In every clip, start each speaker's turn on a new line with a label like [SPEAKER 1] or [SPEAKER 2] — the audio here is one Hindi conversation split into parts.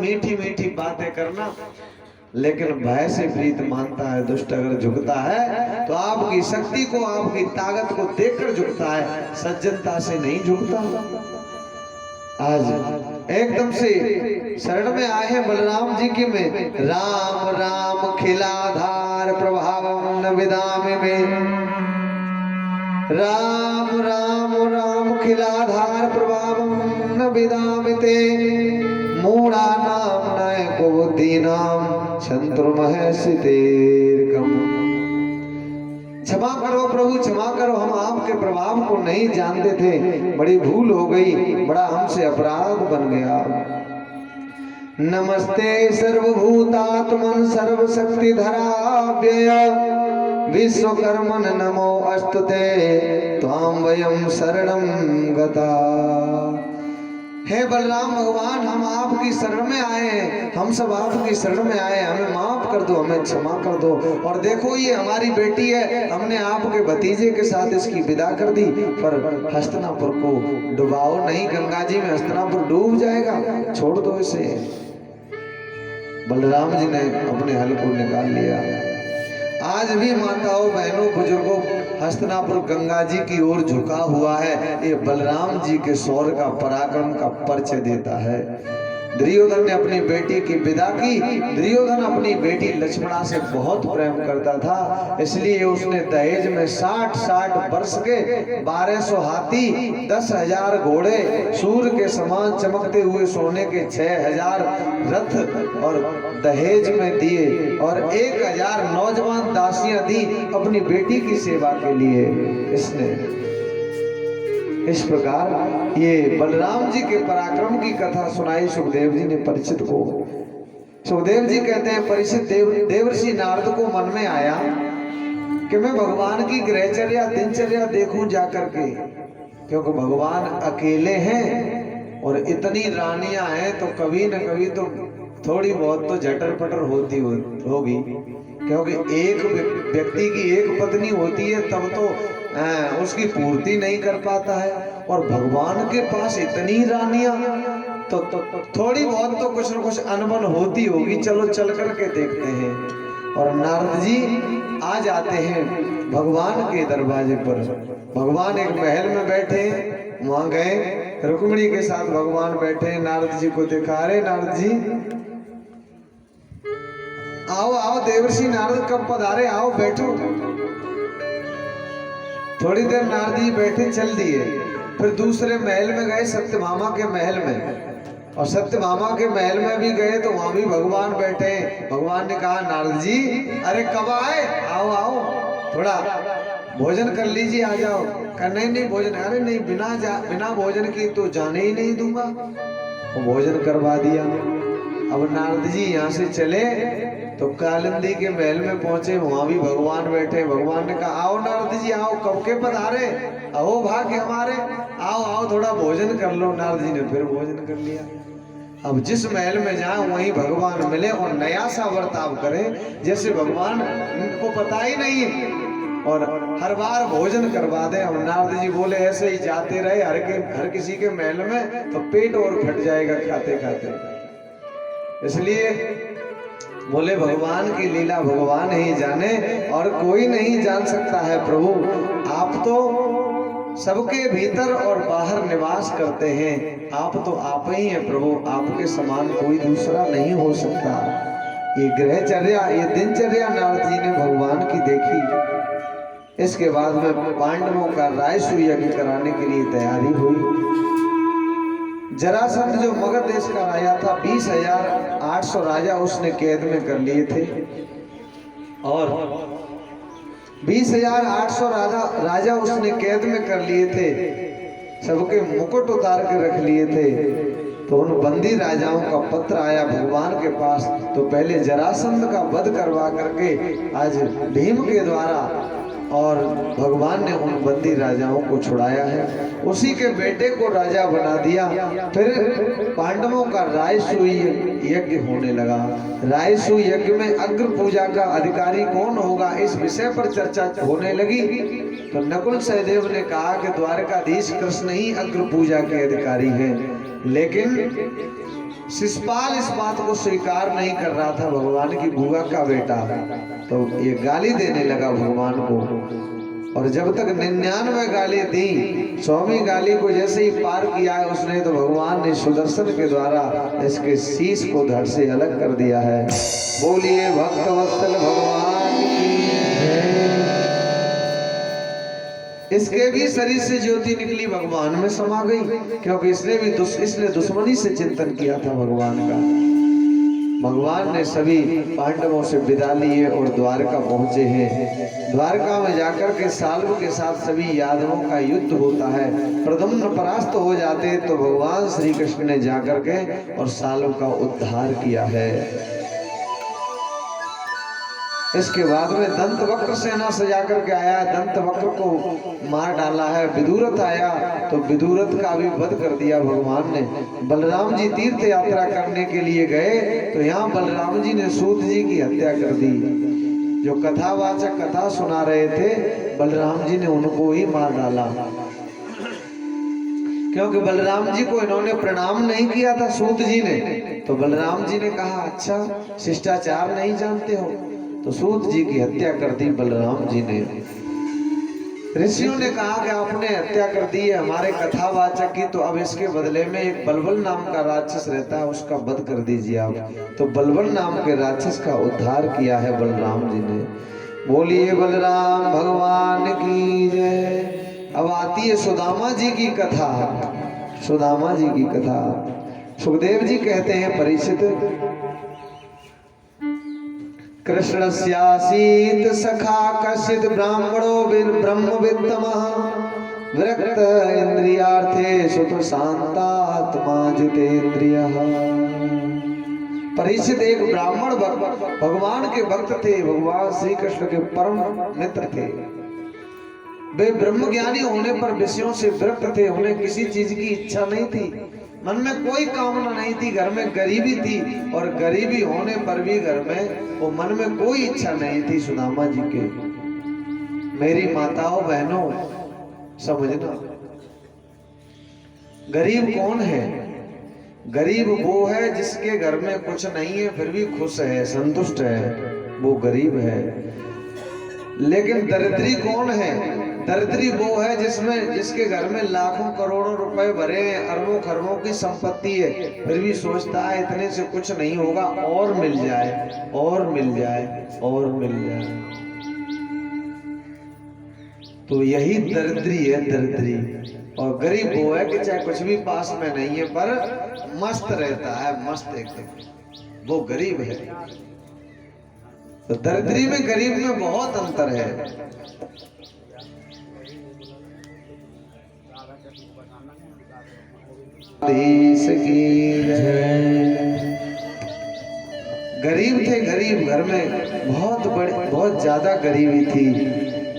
[SPEAKER 1] मीठी मीठी बातें करना, लेकिन भय से प्रीत मानता है। दुष्ट अगर झुकता है तो आपकी शक्ति को, आपकी ताकत को देखकर झुकता है, सज्जनता से नहीं झुकता। आज एकदम से शरण में आए हैं बलराम जी की में। राम राम खिलाधार प्रभावम न विदामि में। राम राम राम खिलाधार प्रभावम न विदामि ते। मूढ़ा नाम नय को बुद्धीनाम शत्रुमहर्षितेर्कम। क्षमा करो प्रभु, क्षमा करो, हम आपके प्रभाव को नहीं जानते थे, बड़ी भूल हो गई, बड़ा हमसे अपराध बन गया। नमस्ते सर्वभूतात्मन सर्वशक्तिधराव्यय विश्वकर्मन नमो अस्तुते त्वां वयं शरणं गता। हे बलराम भगवान, हम आपकी शरण में आए हैं, हम सब आपकी शरण में आए हैं, हमें माफ कर दो, हमें क्षमा कर दो। और देखो ये हमारी बेटी है, हमने आपके भतीजे के साथ इसकी विदा कर दी, पर हस्तिनापुर को डुबाओ नहीं, गंगा जी में हस्तिनापुर डूब जाएगा, छोड़ दो इसे। बलराम जी ने अपने हल को निकाल लिया। आज भी माताओं, बहनों, बुजुर्गों, हस्तिनापुर गंगा जी की ओर झुका हुआ है। ये बलराम जी के शौर्य का, पराक्रम का परिचय देता है। दुर्योधन ने अपनी बेटी की विदा की। दुर्योधन अपनी बेटी लक्ष्मणा से बहुत प्रेम करता था, इसलिए उसने दहेज में 60 वर्ष के 1200 हाथी, 10,000 घोड़े, सूर्य के समान चमकते हुए सोने के 6,000 रथ और दहेज में दिए, और 1,000 नौजवान दासियां दी अपनी बेटी की सेवा के लिए इसने। इस प्रकार ये बलराम जी के पराक्रम की कथा सुनाई सुखदेव जी ने परीक्षित को। सुखदेव जी कहते हैं, परीक्षित देवर्षि नारद को मन में आया कि मैं भगवान की ग्रहचर्या, दिनचर्या देखूं जाकर के, क्योंकि भगवान अकेले हैं और इतनी रानियां हैं, तो कभी न कभी तो थोड़ी बहुत तो झटर पटर होती होगी, क्योंकि एक व्यक्ति की एक पत्नी होती है तब तो उसकी पूर्ति नहीं कर पाता है, और भगवान के पास इतनी रानियां, तो थोड़ी बहुत तो कुछ न कुछ अनबन होती होगी। चलो चल करके देखते हैं। और नारद जी आ जाते हैं भगवान के दरवाजे पर। भगवान एक महल में बैठे, वहां गए, रुक्मिणी के साथ भगवान बैठे, नारद जी को देखा। अरे नारद जी, आओ आओ, देवर्षि नारद कब पधारे, आओ बैठो। थोड़ी देर नारद जी बैठे, चल दिए। फिर दूसरे महल में गए, सत्यभामा के महल में, और सत्यभामा के महल में भी गए तो वहां भी भगवान बैठे। भगवान ने कहा, नारद जी अरे कब आए, आओ आओ, थोड़ा भोजन कर लीजिए, आ जाओ। कहा नहीं नहीं भोजन, अरे नहीं, बिना भोजन की तो जाने ही नहीं दूंगा। वो भोजन करवा दिया। अब नारद जी यहाँ से चले तो कालिंदी के महल में पहुंचे, वहां भी भगवान बैठे। भगवान ने कहा, आओ नारद जी आओ, कब के पधारे, आओ भाग्य हमारे, आओ आओ, थोड़ा भोजन कर लो। नारद जी ने फिर भोजन कर लिया। अब जिस महल में जाए वहीं भगवान मिले और नया सा बर्ताव करें, जैसे भगवान को पता ही नहीं है, और हर बार भोजन करवा दे। अब नारद जी बोले, ऐसे ही जाते रहे हर किसी के महल में तो पेट और फट जाएगा खाते खाते। इसलिए बोले, भगवान की लीला भगवान ही जाने और कोई नहीं जान सकता है। प्रभु आप तो सबके भीतर और बाहर निवास करते हैं, आप तो आप ही हैं प्रभु, आपके समान कोई दूसरा नहीं हो सकता। ये ग्रहचर्या, ये दिनचर्या नारद जी ने भगवान की देखी। इसके बाद में पांडवों का रायसू यज्ञ कराने के लिए तैयारी हुई। जरासंध जो मगध देश का राजा था, 20,800 राजा उसने कैद में कर लिए थे, और 20,800 राजा उसने कैद में कर लिए थे, सबके मुकुट उतार के रख लिए थे। तो उन बंदी राजाओं का पत्र आया भगवान के पास, तो पहले जरासंध का वध करवा करके आज भीम के द्वारा और भगवान ने उन बंदी राजाओं को छुड़ाया है, उसी के बेटे को राजा बना दिया। फिर पांडवों का रायसू यज्ञ होने लगा। रायसू यज्ञ में अग्र पूजा का अधिकारी कौन होगा, इस विषय पर चर्चा होने लगी। तो नकुल सहदेव ने कहा कि द्वारकाधीश कृष्ण ही अग्र पूजा के अधिकारी हैं, लेकिन शिशुपाल इस बात को स्वीकार नहीं कर रहा था, भगवान की बुआ का बेटा, तो ये गाली देने लगा भगवान को। और जब तक 99 गाली दी, 100वीं गाली को जैसे ही पार किया है उसने, तो भगवान ने सुदर्शन के द्वारा इसके शीश को धड़ से अलग कर दिया है। बोलिए भक्त वत्सल भगवान की जय। इसके भी शरीर से ज्योति निकली, भगवान में समा गई, क्योंकि इसने दुश्मनी से चिंतन किया था भगवान का। भगवान ने सभी पांडवों से विदा लिए और द्वारका पहुंचे हैं। द्वारका में जाकर के साल्व के साथ सभी यादवों का युद्ध होता है। प्रद्युम्न परास्त हो जाते तो भगवान श्री कृष्ण ने जाकर के और साल्व का उद्धार किया है। इसके बाद में दंत वक्र सेना सजा करके आया, दंत वक्र को मार डाला है। विदुरथ आया तो विदुरथ का भी वध कर दिया भगवान ने। बलराम जी तीर्थ यात्रा करने के लिए गए तो यहाँ बलराम जी ने सूत जी की हत्या कर दी। जो कथावाचक कथा सुना रहे थे, बलराम जी ने उनको ही मार डाला, क्योंकि बलराम जी को इन्होंने प्रणाम नहीं किया था सूत जी ने। तो बलराम जी ने कहा, अच्छा शिष्टाचार नहीं जानते हो, तो सूत जी की हत्या कर दी बलराम जी ने। ऋषियों ने कहा कि आपने हत्या कर दी है हमारे कथावाचक की, तो अब इसके बदले में एक बलबल नाम का राक्षस रहता है, उसका वध कर दीजिए आप। तो बलबल नाम के राक्षस का उद्धार किया है बलराम जी ने। बोलिए बलराम भगवान की जय। अब आती है सुदामा जी की कथा। सुदामा जी की कथा सुखदेव जी कहते हैं, परीक्षित, कृष्णस्यासीत सखा कश्चित् ब्राह्मणो ब्रह्मवित्तमः विरक्त इंद्रियार्थे सुत शांतात्मा जितेंद्रियः। परीक्षित एक ब्राह्मण भगवान के भक्त थे, भगवान श्री कृष्ण के परम मित्र थे। वे ब्रह्मज्ञानी होने पर विषयों से विरक्त थे, उन्हें किसी चीज की इच्छा नहीं थी, मन में कोई कामना नहीं थी। घर में गरीबी थी और गरीबी होने पर भी घर में वो मन में कोई इच्छा नहीं थी सुदामा जी के। मेरी माताओं बहनों समझना, गरीब कौन है? गरीब वो है जिसके घर में कुछ नहीं है फिर भी खुश है, संतुष्ट है, वो गरीब है। लेकिन दरिद्री कौन है? दरिद्री वो है जिसके घर में लाखों करोड़ों रुपए भरे हैं, अरबों खरबों की संपत्ति है, फिर भी सोचता है इतने से कुछ नहीं होगा, और मिल जाए और मिल जाए और मिल जाए। तो यही दरिद्री है, दरिद्री। और गरीब वो है कि चाहे कुछ भी पास में नहीं है पर मस्त रहता है, मस्त एकदम, वो गरीब है। तो दरिद्री में गरीब में बहुत अंतर है। गरीब थे, गरीब घर में बहुत ज्यादा गरीबी थी।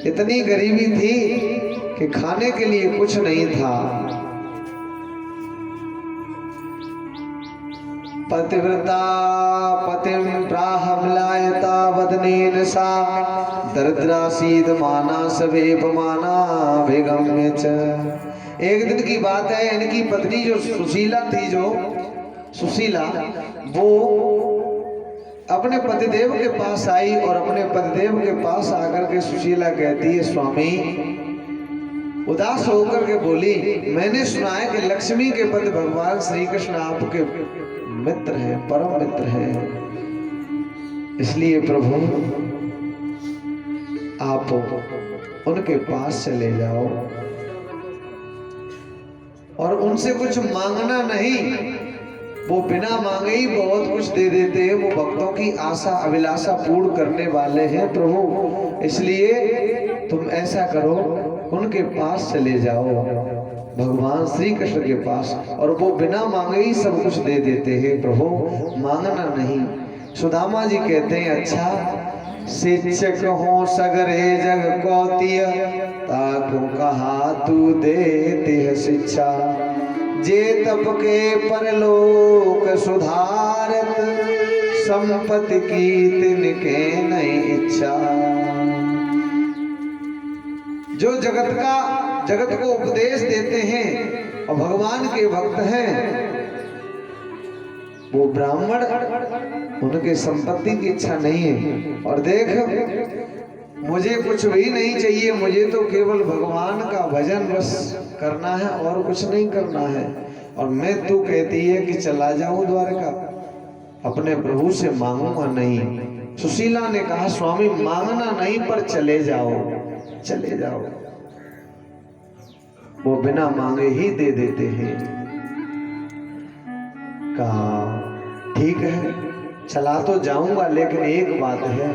[SPEAKER 1] इतनी गरीबी थी कि खाने के लिए कुछ नहीं था। पतिव्रता पतिम प्राहमलायता वदनेन सा दरिद्रासीद माना सवेपमाना विगम्य च। एक दिन की बात है, इनकी पत्नी जो सुशीला थी, सुशीला वो अपने पतिदेव के पास आई और अपने पतिदेव के पास आकर के सुशीला कहती है, स्वामी, उदास होकर के बोली, मैंने सुना है कि लक्ष्मी के पति भगवान श्री कृष्ण आपके मित्र हैं, परम मित्र हैं, इसलिए प्रभु आप उनके पास चले जाओ और उनसे कुछ मांगना नहीं, वो बिना मांगे ही बहुत कुछ दे देते हैं। वो भक्तों की आशा अभिलाषा पूर्ण करने वाले हैं प्रभु, इसलिए तुम ऐसा करो, उनके पास चले जाओ, भगवान श्री कृष्ण के पास, और वो बिना मांगे ही सब कुछ दे देते हैं प्रभु, मांगना नहीं। सुदामा जी कहते हैं, अच्छा शिक्षक हो सगरे जग कौतिय, ताकू कहा तू देते है शिक्षा, जे तप के परलोक सुधारत, संपत्ति की तिनके नहीं इच्छा। जो जगत को उपदेश देते हैं और भगवान के भक्त हैं, वो ब्राह्मण, उनके संपत्ति की इच्छा नहीं है। और देख, मुझे कुछ भी नहीं चाहिए, मुझे तो केवल भगवान का भजन बस करना है और कुछ नहीं करना है। और मैं, तू कहती है कि चला जाऊं द्वारका, अपने प्रभु से मांगूंगा नहीं। सुशीला ने कहा स्वामी मांगना नहीं पर चले जाओ, चले जाओ। वो बिना मांगे ही दे देते हैं। कहा ठीक है चला तो जाऊंगा, लेकिन एक बात है,